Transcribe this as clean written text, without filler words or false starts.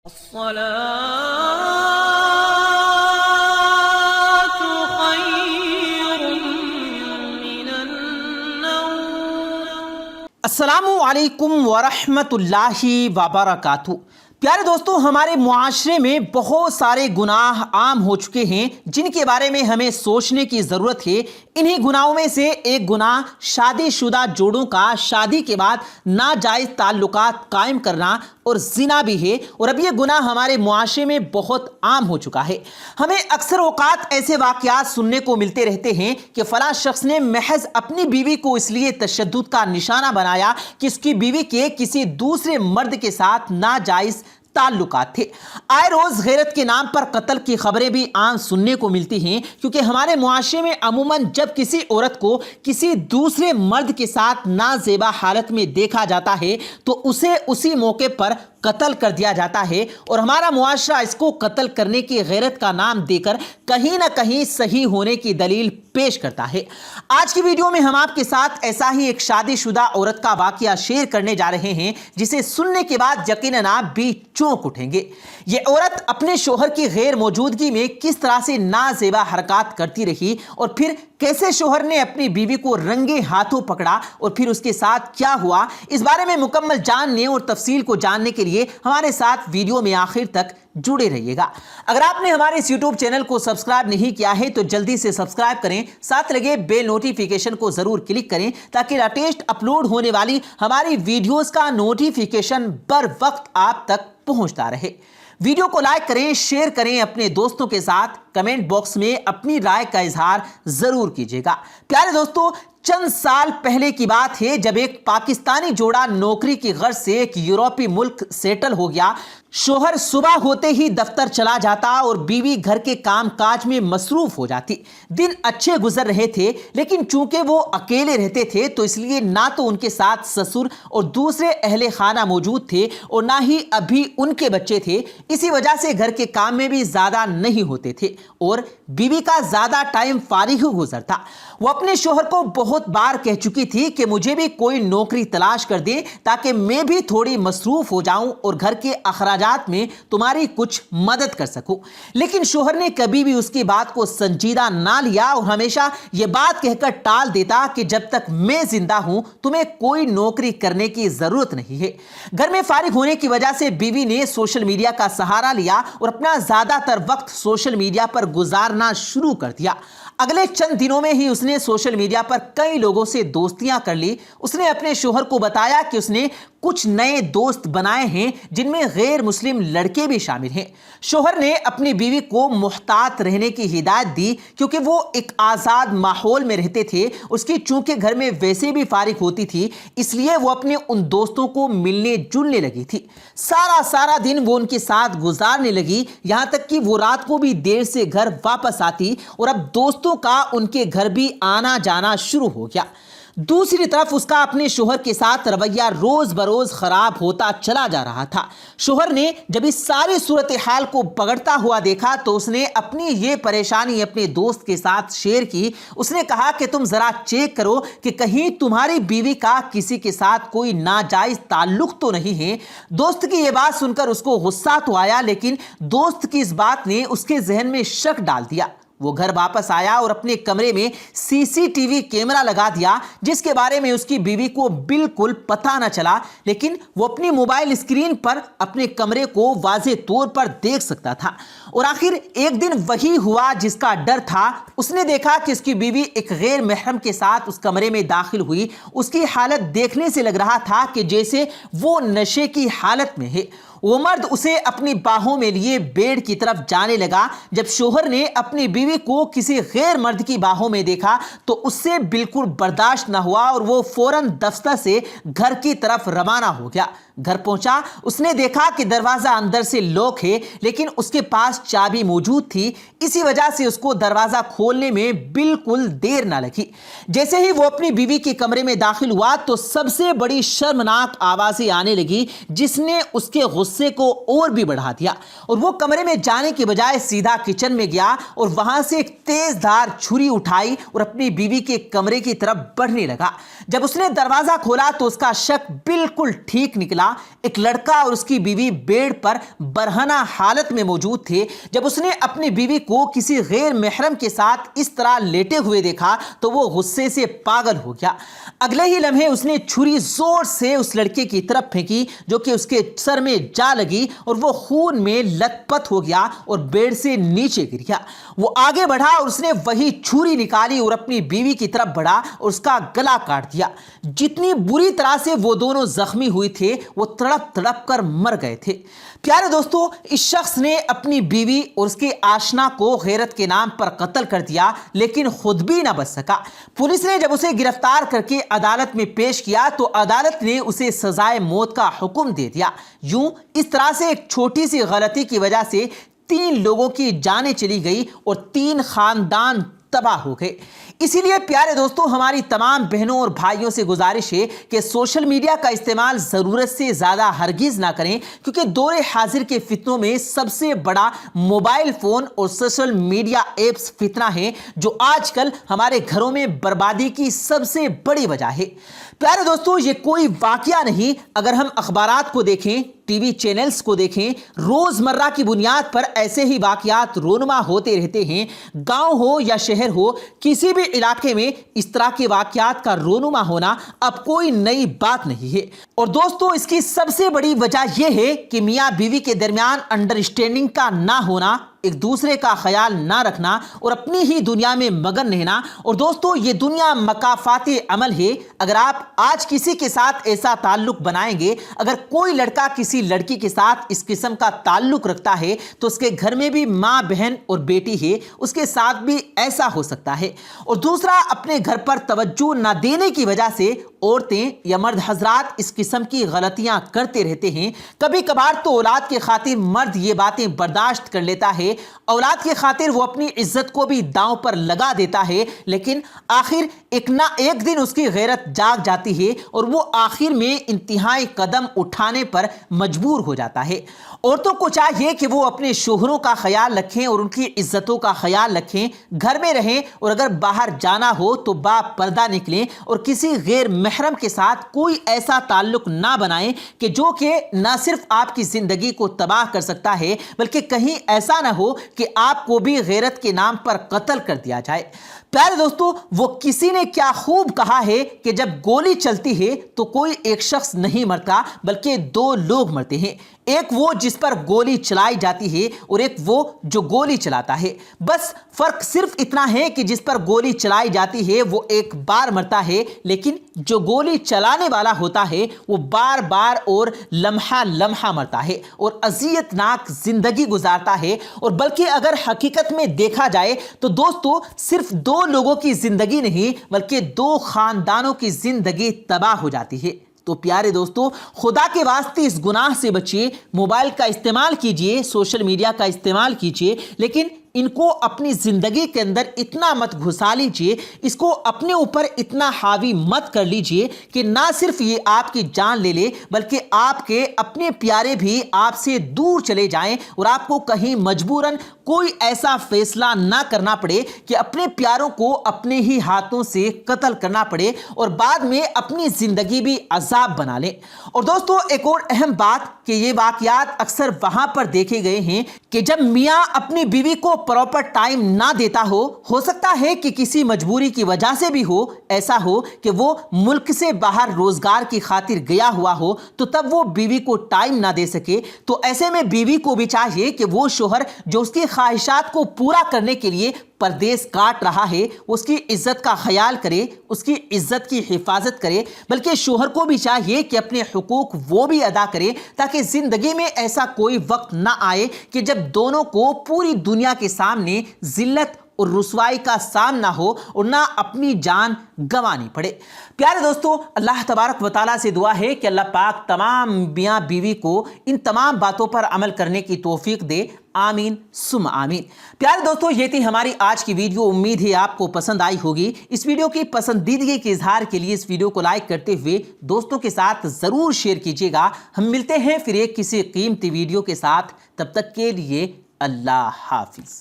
الصلاة خير من النوم۔ السلام علیکم ورحمۃ اللہ وبرکاتہ۔ پیارے دوستو، ہمارے معاشرے میں بہت سارے گناہ عام ہو چکے ہیں جن کے بارے میں ہمیں سوچنے کی ضرورت ہے۔ انہی گناہوں میں سے ایک گناہ شادی شدہ جوڑوں کا شادی کے بعد ناجائز تعلقات قائم کرنا اور زنا بھی ہے، اور اب یہ گناہ ہمارے معاشرے میں بہت عام ہو چکا ہے۔ ہمیں اکثر اوقات ایسے واقعات سننے کو ملتے رہتے ہیں کہ فلاں شخص نے محض اپنی بیوی کو اس لیے تشدد کا نشانہ بنایا کہ اس کی بیوی کے کسی دوسرے مرد کے ساتھ ناجائز تعلقات تھے۔ آئے روز غیرت کے نام پر قتل کی خبریں بھی عام سننے کو ملتی ہیں، کیونکہ ہمارے معاشرے میں عموماً جب کسی عورت کو کسی دوسرے مرد کے ساتھ نازیبا حالت میں دیکھا جاتا ہے تو اسے اسی موقع پر قتل کر دیا جاتا ہے، اور ہمارا معاشرہ اس کو قتل کرنے کی غیرت کا نام دے کر کہیں نہ کہیں صحیح ہونے کی دلیل پیش کرتا ہے۔ آج کی ویڈیو میں ہم آپ کے ساتھ ایسا ہی ایک شادی شدہ عورت کا واقعہ شیئر کرنے جا رہے ہیں جسے سننے کے بعد یقیناً آپ بھی چونک اٹھیں گے۔ یہ عورت اپنے شوہر کی غیر موجودگی میں کس طرح سے نازیبا حرکات کرتی رہی، اور پھر کیسے شوہر نے اپنی بیوی کو رنگے ہاتھوں پکڑا اور پھر اس کے ساتھ کیا ہوا، اس بارے میں مکمل جاننے اور تفصیل کو جاننے کے لیے ہمارے ساتھ ویڈیو میں آخر تک جڑے رہیے گا۔ اگر آپ نے ہمارے اس یوٹیوب چینل کو سبسکرائب نہیں کیا ہے تو جلدی سے سبسکرائب کریں، ساتھ لگے بیل نوٹیفیکیشن کو ضرور کلک کریں تاکہ لیٹسٹ اپلوڈ ہونے والی ہماری ویڈیوز کا نوٹیفیکیشن بر وقت آپ تک پہنچتا رہے۔ ویڈیو کو لائک کریں، شیئر کریں اپنے دوستوں کے ساتھ، کمنٹ باکس میں اپنی رائے کا اظہار ضرور کیجیے گا۔ پیارے دوستو، چند سال پہلے کی بات ہے جب ایک پاکستانی جوڑا نوکری کی غرض سے ایک یورپی ملک سیٹل ہو گیا۔ شوہر صبح ہوتے ہی دفتر چلا جاتا اور بیوی گھر کے کام کاج میں مصروف ہو جاتی۔ دن اچھے گزر رہے تھے، لیکن چونکہ وہ اکیلے رہتے تھے تو اس لیے نہ تو ان کے ساتھ سسر اور دوسرے اہل خانہ موجود تھے اور نہ ہی ابھی ان کے بچے تھے۔ اسی وجہ سے گھر کے کام میں بھی زیادہ نہیں ہوتے تھے اور بیوی کا زیادہ ٹائم فارغ گزرتا۔ وہ اپنے شوہر کو بہت بار کہہ چکی تھی کہ مجھے بھی کوئی نوکری تلاش کر دے تاکہ میں بھی تھوڑی مصروف ہو جاؤں اور گھر کے اخراجات میں تمہاری کچھ مدد کر سکوں، لیکن شوہر نے کبھی بھی اس کی بات کو سنجیدہ نہ لیا اور ہمیشہ یہ بات کہہ کر ٹال دیتا کہ جب تک میں زندہ ہوں تمہیں کوئی نوکری کرنے کی ضرورت نہیں ہے۔ گھر میں فارغ ہونے کی وجہ سے بیوی نے سوشل میڈیا کا سہارا لیا اور اپنا زیادہ تر وقت سوشل میڈیا پر گزارنا شروع کر دیا۔ اگلے چند دنوں میں ہی اس نے سوشل میڈیا پر کئی لوگوں سے دوستیاں کر لی۔ اس نے اپنے شوہر کو بتایا کہ اس نے کچھ نئے دوست بنائے ہیں جن میں غیر مسلم لڑکے بھی شامل ہیں۔ شوہر نے اپنی بیوی کو محتاط رہنے کی ہدایت دی کیونکہ وہ ایک آزاد ماحول میں رہتے تھے۔ اس کی چونکہ گھر میں ویسے بھی فارغ ہوتی تھی، اس لیے وہ اپنے ان دوستوں کو ملنے جلنے لگی تھی۔ سارا دن وہ ان کے ساتھ گزارنے لگی، یہاں تک کہ وہ رات کو بھی دیر سے گھر واپس آتی اور اب دوستوں کا ان کے گھر بھی آنا جانا شروع ہو گیا۔ دوسری طرف اس کا اپنے شوہر کے ساتھ رویہ روز بروز خراب ہوتا چلا جا رہا تھا۔ شوہر نے جب اس ساری صورتحال کو بگڑتا ہوا دیکھا تو اس نے اپنی یہ پریشانی اپنے دوست کے ساتھ شیئر کی۔ اس نے کہا کہ تم ذرا چیک کرو کہ کہیں تمہاری بیوی کا کسی کے ساتھ کوئی ناجائز تعلق تو نہیں ہے۔ دوست کی یہ بات سن کر اس کو غصہ تو آیا، لیکن دوست کی اس بات نے اس کے ذہن میں شک ڈال دیا۔ وہ گھر واپس آیا اور اپنے کمرے میں CCTV کیمرہ لگا دیا جس کے بارے میں اس کی بیوی کو بالکل پتہ نہ چلا، لیکن وہ اپنی موبائل اسکرین پر اپنے کمرے کو واضح طور پر دیکھ سکتا تھا۔ اور آخر ایک دن وہی ہوا جس کا ڈر تھا۔ اس نے دیکھا کہ اس کی بیوی ایک غیر محرم کے ساتھ اس کمرے میں داخل ہوئی۔ اس کی حالت دیکھنے سے لگ رہا تھا کہ جیسے وہ نشے کی حالت میں ہے۔ وہ مرد اسے اپنی باہوں میں لیے بیڈ کی طرف جانے لگا۔ جب شوہر نے اپنی بیوی کو کسی غیر مرد کی باہوں میں دیکھا تو اس سے بالکل برداشت نہ ہوا اور وہ فوراً دفتر سے گھر کی طرف روانہ ہو گیا۔ گھر پہنچا، اس نے دیکھا کہ دروازہ اندر سے لاک ہے، لیکن اس کے پاس چابی موجود تھی۔ اسی وجہ سے اس کو دروازہ کھولنے میں بالکل دیر نہ لگی۔ جیسے ہی وہ اپنی بیوی کے کمرے میں داخل ہوا تو سب سے بڑی شرمناک آوازیں آنے لگی جس نے اس کے غصے کو اور بھی بڑھا دیا۔ اور وہ کمرے میں جانے کے بجائے سیدھا کچن میں گیا اور وہاں سے ایک تیز دھار چھری اٹھائی اور اپنی بیوی کے کمرے کی طرف بڑھنے لگا۔ جب اس نے دروازہ کھولا تو اس کا شک بالکل ٹھیک نکلا۔ ایک لڑکا اور اس کی بیوی بیڈ پر برہنہ حالت میں موجود تھے۔ جب اس نے اپنی بیوی کو کسی غیر محرم کے ساتھ اس طرح لیٹے ہوئے دیکھا تو وہ غصے سے پاگل ہو گیا۔ اگلے ہی لمحے اس نے چھری زور سے اس لڑکے کی طرف پھینکی جو کہ اس کے سر میں جا لگی اور وہ خون میں لت پت ہو گیا اور بیڈ سے نیچے گر گیا۔ وہ آگے بڑھا اور اس نے وہی چھری نکالی اور اپنی بیوی کی طرف بڑھا اور اس کا گلا کاٹ دیا۔ جتنی بری طرح سے وہ دونوں زخمی ہوئے تھے وہ تڑپ تڑپ کر مر گئے تھے۔ پیارے دوستو، اس شخص نے اپنی بیوی اور اس کے آشنا کو غیرت کے نام پر قتل کر دیا لیکن خود بھی نہ بچ سکا۔ پولیس نے جب اسے گرفتار کر کے عدالت میں پیش کیا تو عدالت نے اسے سزائے موت کا حکم دے دیا۔ یوں اس طرح سے ایک چھوٹی سی غلطی کی وجہ سے 3 لوگوں کی جانیں چلی گئی اور 3 خاندان تباہ ہو گئے۔ اسی لیے پیارے دوستو، ہماری تمام بہنوں اور بھائیوں سے گزارش ہے کہ سوشل میڈیا کا استعمال ضرورت سے زیادہ ہرگز نہ کریں، کیونکہ دور حاضر کے فتنوں میں سب سے بڑا موبائل فون اور سوشل میڈیا ایپس فتنہ ہے جو آج کل ہمارے گھروں میں بربادی کی سب سے بڑی وجہ ہے۔ پیارے دوستو، یہ کوئی واقعہ نہیں۔ اگر ہم اخبارات کو دیکھیں، ٹی وی چینلز کو دیکھیں، روزمرہ کی بنیاد پر ایسے ہی واقعات رونما ہوتے رہتے ہیں۔ گاؤں ہو یا شہر ہو، کسی بھی علاقے میں اس طرح کے واقعات کا رونما ہونا اب کوئی نئی بات نہیں ہے۔ اور دوستو، اس کی سب سے بڑی وجہ یہ ہے کہ میاں بیوی کے درمیان انڈرسٹینڈنگ کا نہ ہونا، ایک دوسرے کا خیال نہ رکھنا اور اپنی ہی دنیا میں مگن رہنا۔ اور دوستو، یہ دنیا مکافات عمل ہے۔ اگر آپ آج کسی کے ساتھ ایسا تعلق بنائیں گے، اگر کوئی لڑکا کسی لڑکی کے ساتھ اس قسم کا تعلق رکھتا ہے تو اس کے گھر میں بھی ماں، بہن اور بیٹی ہے، اس کے ساتھ بھی ایسا ہو سکتا ہے۔ اور دوسرا، اپنے گھر پر توجہ نہ دینے کی وجہ سے عورتیں یا مرد حضرات اس قسم کی غلطیاں کرتے رہتے ہیں۔ کبھی کبھار تو اولاد کے خاطر مرد یہ باتیں برداشت کر لیتا ہے، اولاد کی خاطر وہ اپنی عزت کو بھی داؤں پر لگا دیتا ہے، لیکن آخر ایک نہ ایک دن اس کی غیرت جاگ جاتی ہے اور وہ آخر میں انتہائی قدم اٹھانے پر مجبور ہو جاتا ہے۔ عورتوں کو چاہیے کہ وہ اپنے شوہروں کا خیال رکھیں اور ان کی عزتوں کا خیال رکھیں، گھر میں رہیں اور اگر باہر جانا ہو تو با پردہ نکلیں اور کسی غیر محرم کے ساتھ کوئی ایسا تعلق نہ بنائیں کہ جو کہ نہ صرف آپ کی زندگی کو تباہ کر سکتا ہے بلکہ کہیں ایسا نہ ہو کہ آپ کو بھی غیرت کے نام پر قتل کر دیا جائے۔ پیارے دوستو، وہ کسی نے کیا خوب کہا ہے کہ جب گولی چلتی ہے تو کوئی ایک شخص نہیں مرتا بلکہ 2 لوگ مرتے ہیں، ایک وہ جس پر گولی چلائی جاتی ہے اور ایک وہ جو گولی چلاتا ہے۔ بس فرق صرف اتنا ہے کہ جس پر گولی چلائی جاتی ہے وہ ایک بار مرتا ہے، لیکن جو گولی چلانے والا ہوتا ہے وہ بار بار اور لمحہ لمحہ مرتا ہے اور اذیت ناک زندگی گزارتا ہے۔ اور بلکہ اگر حقیقت میں دیکھا جائے تو دوستو، صرف 2 لوگوں کی زندگی نہیں بلکہ 2 خاندانوں کی زندگی تباہ ہو جاتی ہے۔ تو پیارے دوستو، خدا کے واسطے اس گناہ سے بچیے، موبائل کا استعمال کیجئے، سوشل میڈیا کا استعمال کیجئے، لیکن ان کو اپنی زندگی کے اندر اتنا مت گھسا لیجئے، اس کو اپنے اوپر اتنا حاوی مت کر لیجئے کہ نہ صرف یہ آپ کی جان لے لے بلکہ آپ کے اپنے پیارے بھی آپ سے دور چلے جائیں اور آپ کو کہیں مجبوراً کوئی ایسا فیصلہ نہ کرنا پڑے کہ اپنے پیاروں کو اپنے ہی ہاتھوں سے قتل کرنا پڑے اور بعد میں اپنی زندگی بھی عذاب بنا لیں۔ اور دوستو، ایک اور اہم بات کہ یہ واقعات اکثر وہاں پر دیکھے گئے ہیں کہ جب میاں اپنی بیوی کو پراپر ٹائم نہ دیتا ہو سکتا ہے کہ کسی مجبوری کی وجہ سے بھی ہو، ایسا ہو کہ وہ ملک سے باہر روزگار کی خاطر گیا ہوا ہو تو تب وہ بیوی کو ٹائم نہ دے سکے، تو ایسے میں بیوی کو بھی چاہیے کہ وہ شوہر جو اس کی خواہشات کو پورا کرنے کے لیے پردیس کاٹ رہا ہے اس کی عزت کا خیال کرے، اس کی عزت کی حفاظت کرے، بلکہ شوہر کو بھی چاہیے کہ اپنے حقوق وہ بھی ادا کرے تاکہ زندگی میں ایسا کوئی وقت نہ آئے کہ جب دونوں کو پوری دنیا کے سامنے ذلت اور رسوائی کا سامنا ہو اور نہ اپنی جان گنوانی پڑے۔ پیارے دوستو، اللہ تبارک و تعالیٰ سے دعا ہے کہ اللہ پاک تمام میاں بیوی کو ان تمام باتوں پر عمل کرنے کی توفیق دے، آمین ثم آمین۔ پیارے دوستو، یہ تھی ہماری آج کی ویڈیو، امید ہے آپ کو پسند آئی ہوگی۔ اس ویڈیو کی پسندیدگی کے اظہار کے لیے اس ویڈیو کو لائک کرتے ہوئے دوستوں کے ساتھ ضرور شیئر کیجیے گا۔ ہم ملتے ہیں پھر ایک کسی قیمتی ویڈیو کے ساتھ، تب تک کے لیے اللہ حافظ۔